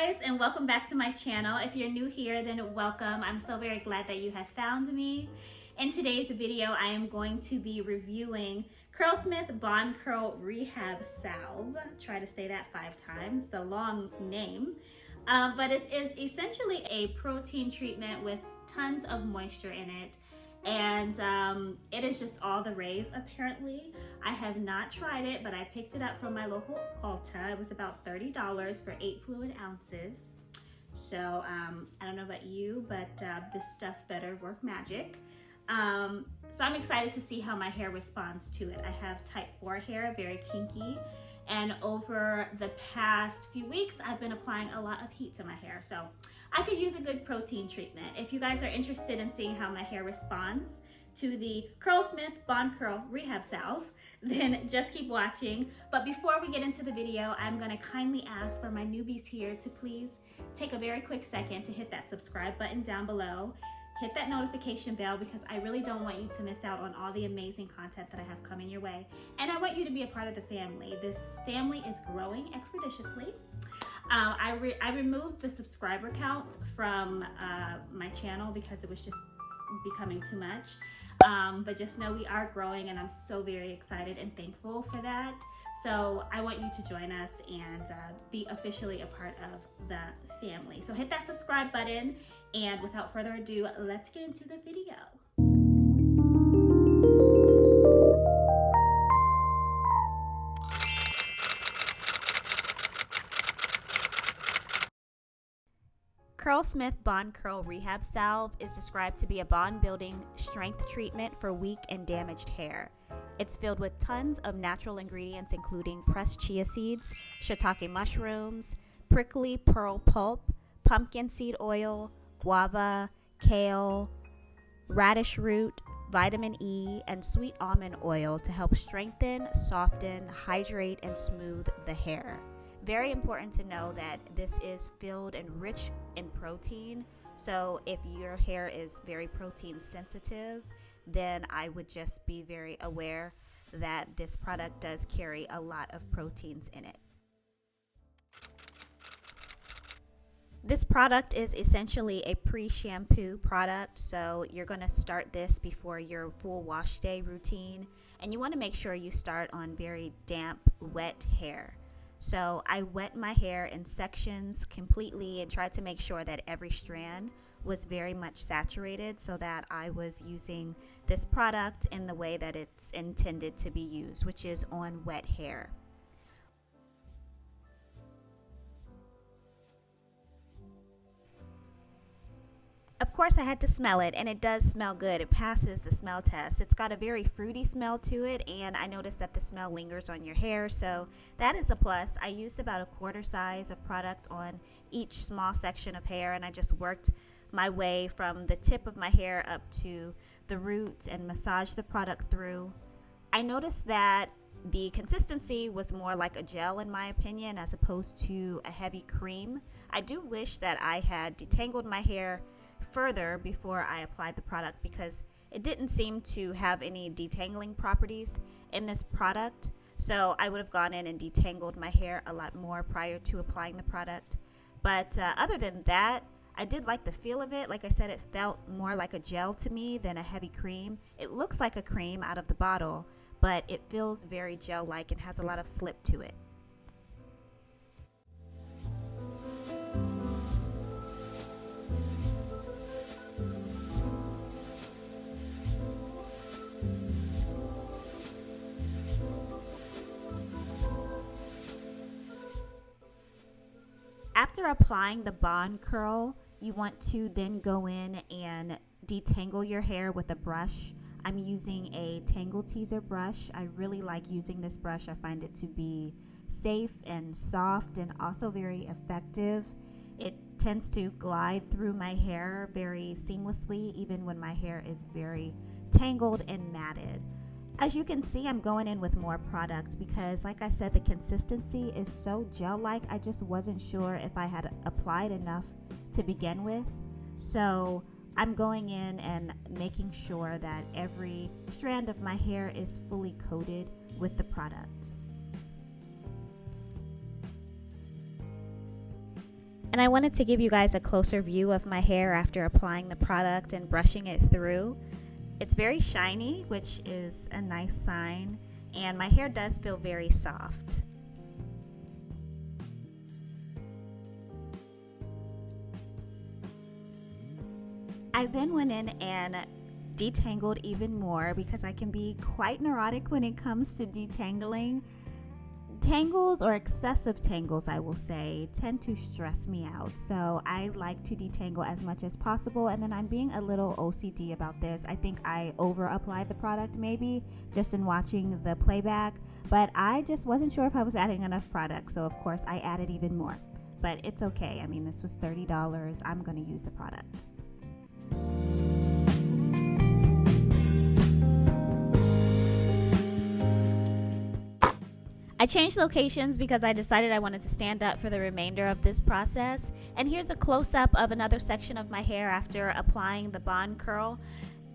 guys, and welcome back to my channel. If you're new here, then welcome. I'm so very glad that you have found me. In today's video, I am going to be reviewing Curlsmith Bond Curl Rehab Salve. Try to say that 5 times, it's a long name. But it is essentially a protein treatment with tons of moisture in it. And it is just all the rave apparently. I have not tried it, but I picked it up from my local Ulta. It was about $30 for 8 fluid ounces. So I don't know about you, but this stuff better work magic. So I'm excited to see how my hair responds to it. I have type 4 hair, very kinky. And over the past few weeks, I've been applying a lot of heat to my hair. So I could use a good protein treatment. If you guys are interested in seeing how my hair responds to the Curlsmith Bond Curl Rehab Salve, then just keep watching. But before we get into the video, I'm gonna kindly ask for my newbies here to please take a very quick second to hit that subscribe button down below. Hit that notification bell because I really don't want you to miss out on all the amazing content that I have coming your way. And I want you to be a part of the family. This family is growing expeditiously. I removed the subscriber count from my channel because it was just becoming too much. But just know we are growing and I'm so very excited and thankful for that. So I want you to join us and be officially a part of the family. So hit that subscribe button, and without further ado, let's get into the video. Curlsmith Bond Curl Rehab Salve is described to be a bond-building strength treatment for weak and damaged hair. It's filled with tons of natural ingredients including pressed chia seeds, shiitake mushrooms, prickly pearl pulp, pumpkin seed oil, guava, kale, radish root, vitamin E, and sweet almond oil to help strengthen, soften, hydrate, and smooth the hair. Very important to know that this is filled and rich in protein. So if your hair is very protein sensitive, then I would just be very aware that this product does carry a lot of proteins in it. This product is essentially a pre-shampoo product, so you're going to start this before your full wash day routine, and you want to make sure you start on very damp, wet hair. So I wet my hair in sections completely and tried to make sure that every strand was very much saturated so that I was using this product in the way that it's intended to be used, which is on wet hair. Of course, I had to smell it, and it does smell good. It passes the smell test. It's got a very fruity smell to it, and I noticed that the smell lingers on your hair, so that is a plus. I used about a quarter size of product on each small section of hair, and I just worked my way from the tip of my hair up to the roots and massaged the product through. I noticed that the consistency was more like a gel in my opinion as opposed to a heavy cream. I do wish that I had detangled my hair further before I applied the product because it didn't seem to have any detangling properties in this product. So I would have gone in and detangled my hair a lot more prior to applying the product. But other than that, I did like the feel of it. Like I said, it felt more like a gel to me than a heavy cream. It looks like a cream out of the bottle, but it feels very gel-like and has a lot of slip to it. After applying the Bond Curl, you want to then go in and detangle your hair with a brush. I'm using a Tangle Teaser brush. I really like using this brush. I find it to be safe and soft and also very effective. It tends to glide through my hair very seamlessly, even when my hair is very tangled and matted. As you can see, I'm going in with more product because, like I said, the consistency is so gel-like. I just wasn't sure if I had applied enough to begin with. So I'm going in and making sure that every strand of my hair is fully coated with the product. And I wanted to give you guys a closer view of my hair after applying the product and brushing it through. It's very shiny, which is a nice sign, and my hair does feel very soft. I then went in and detangled even more because I can be quite neurotic when it comes to detangling. Tangles, or excessive tangles I will say, tend to stress me out, so I like to detangle as much as possible. And then I'm being a little OCD about this. I think I over applied the product maybe just in watching the playback, but I just wasn't sure if I was adding enough product, so of course I added even more. But it's okay. I mean, this was $30. I'm going to use the product. I changed locations because I decided I wanted to stand up for the remainder of this process. And here's a close-up of another section of my hair after applying the Bond Curl.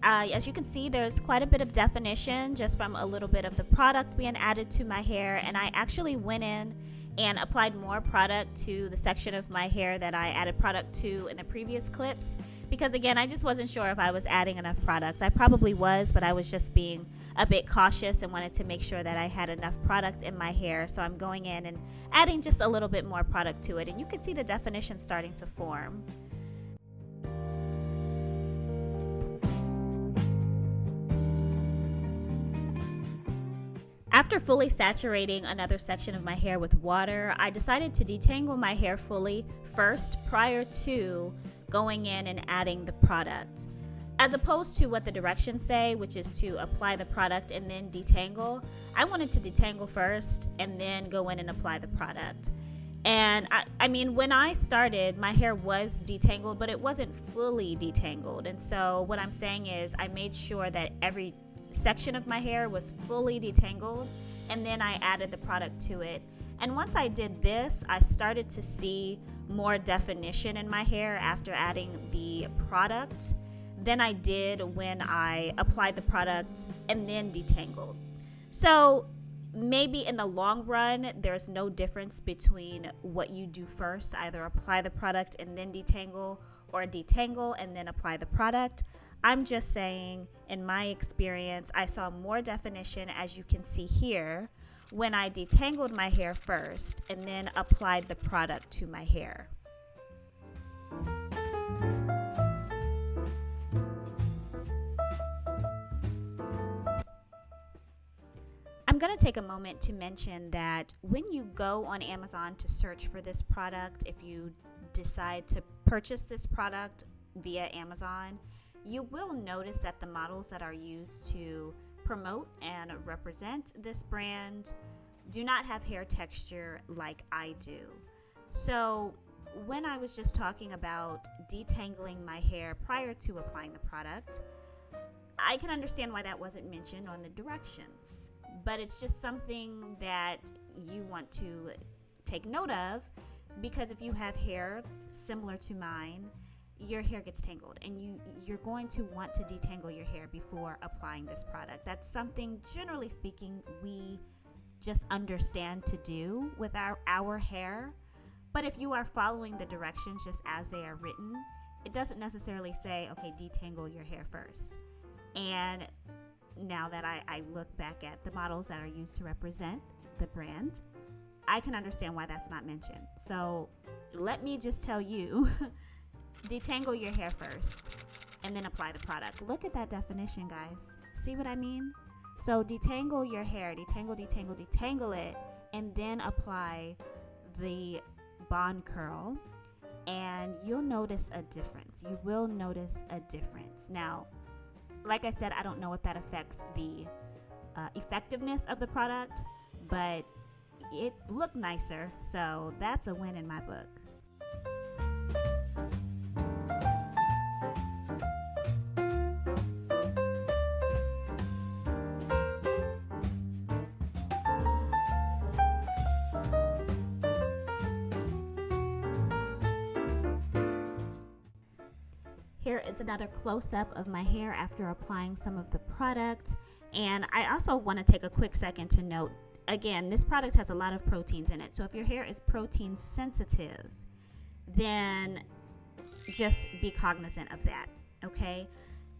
As you can see, there's quite a bit of definition just from a little bit of the product being added to my hair. And I actually went in and applied more product to the section of my hair that I added product to in the previous clips, because again, I just wasn't sure if I was adding enough product. I probably was, but I was just being a bit cautious and wanted to make sure that I had enough product in my hair. So I'm going in and adding just a little bit more product to it, and you can see the definition starting to form. After fully saturating another section of my hair with water, I decided to detangle my hair fully first prior to going in and adding the product. As opposed to what the directions say, which is to apply the product and then detangle, I wanted to detangle first and then go in and apply the product. And I mean, when I started, my hair was detangled, but it wasn't fully detangled. And so what I'm saying is I made sure that every section of my hair was fully detangled, and then I added the product to it. And once I did this, I started to see more definition in my hair after adding the product than I did when I applied the product and then detangled. So maybe in the long run, there's no difference between what you do first, either apply the product and then detangle, or detangle and then apply the product. I'm just saying, in my experience, I saw more definition, as you can see here, when I detangled my hair first and then applied the product to my hair. I'm going to take a moment to mention that when you go on Amazon to search for this product, if you decide to purchase this product via Amazon, you will notice that the models that are used to promote and represent this brand do not have hair texture like I do. So when I was just talking about detangling my hair prior to applying the product, I can understand why that wasn't mentioned on the directions, but it's just something that you want to take note of, because if you have hair similar to mine, your hair gets tangled, and you're going to want to detangle your hair before applying this product. That's something, generally speaking, we just understand to do with our hair. But if you are following the directions just as they are written, it doesn't necessarily say, okay, detangle your hair first. And now that I look back at the models that are used to represent the brand, I can understand why that's not mentioned. So let me just tell you, detangle your hair first and then apply the product. Look at that definition, guys. See what I mean? So detangle your hair, detangle it, and then apply the Bond Curl, and you'll notice a difference. You will notice a difference. Now, like I said, I don't know if that affects the effectiveness of the product, but it looked nicer, so that's a win in my book. Here is another close-up of my hair after applying some of the product. And I also want to take a quick second to note, again, this product has a lot of proteins in it. So if your hair is protein sensitive, then just be cognizant of that, okay?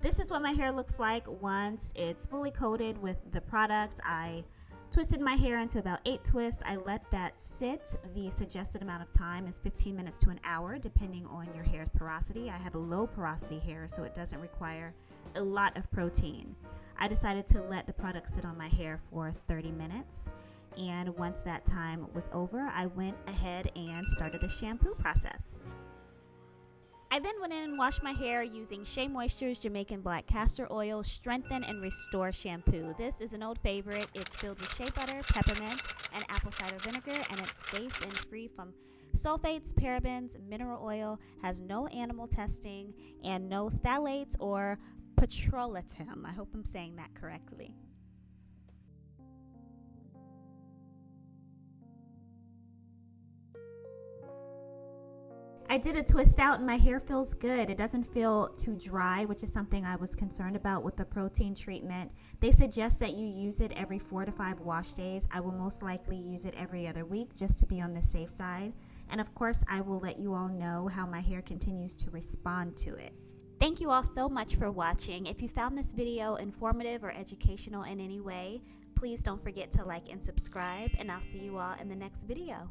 This is what my hair looks like once it's fully coated with the product. I twisted my hair into about 8 twists. I let that sit. The suggested amount of time is 15 minutes to an hour, depending on your hair's porosity. I have a low porosity hair, so it doesn't require a lot of protein. I decided to let the product sit on my hair for 30 minutes. And once that time was over, I went ahead and started the shampoo process. I then went in and washed my hair using Shea Moisture's Jamaican Black Castor Oil Strengthen and Restore Shampoo. This is an old favorite. It's filled with shea butter, peppermint, and apple cider vinegar, and it's safe and free from sulfates, parabens, mineral oil, has no animal testing, and no phthalates or petrolatum. I hope I'm saying that correctly. I did a twist out and my hair feels good. It doesn't feel too dry, which is something I was concerned about with the protein treatment. They suggest that you use it every 4 to 5 wash days. I will most likely use it every other week just to be on the safe side. And of course, I will let you all know how my hair continues to respond to it. Thank you all so much for watching. If you found this video informative or educational in any way, please don't forget to like and subscribe, and I'll see you all in the next video.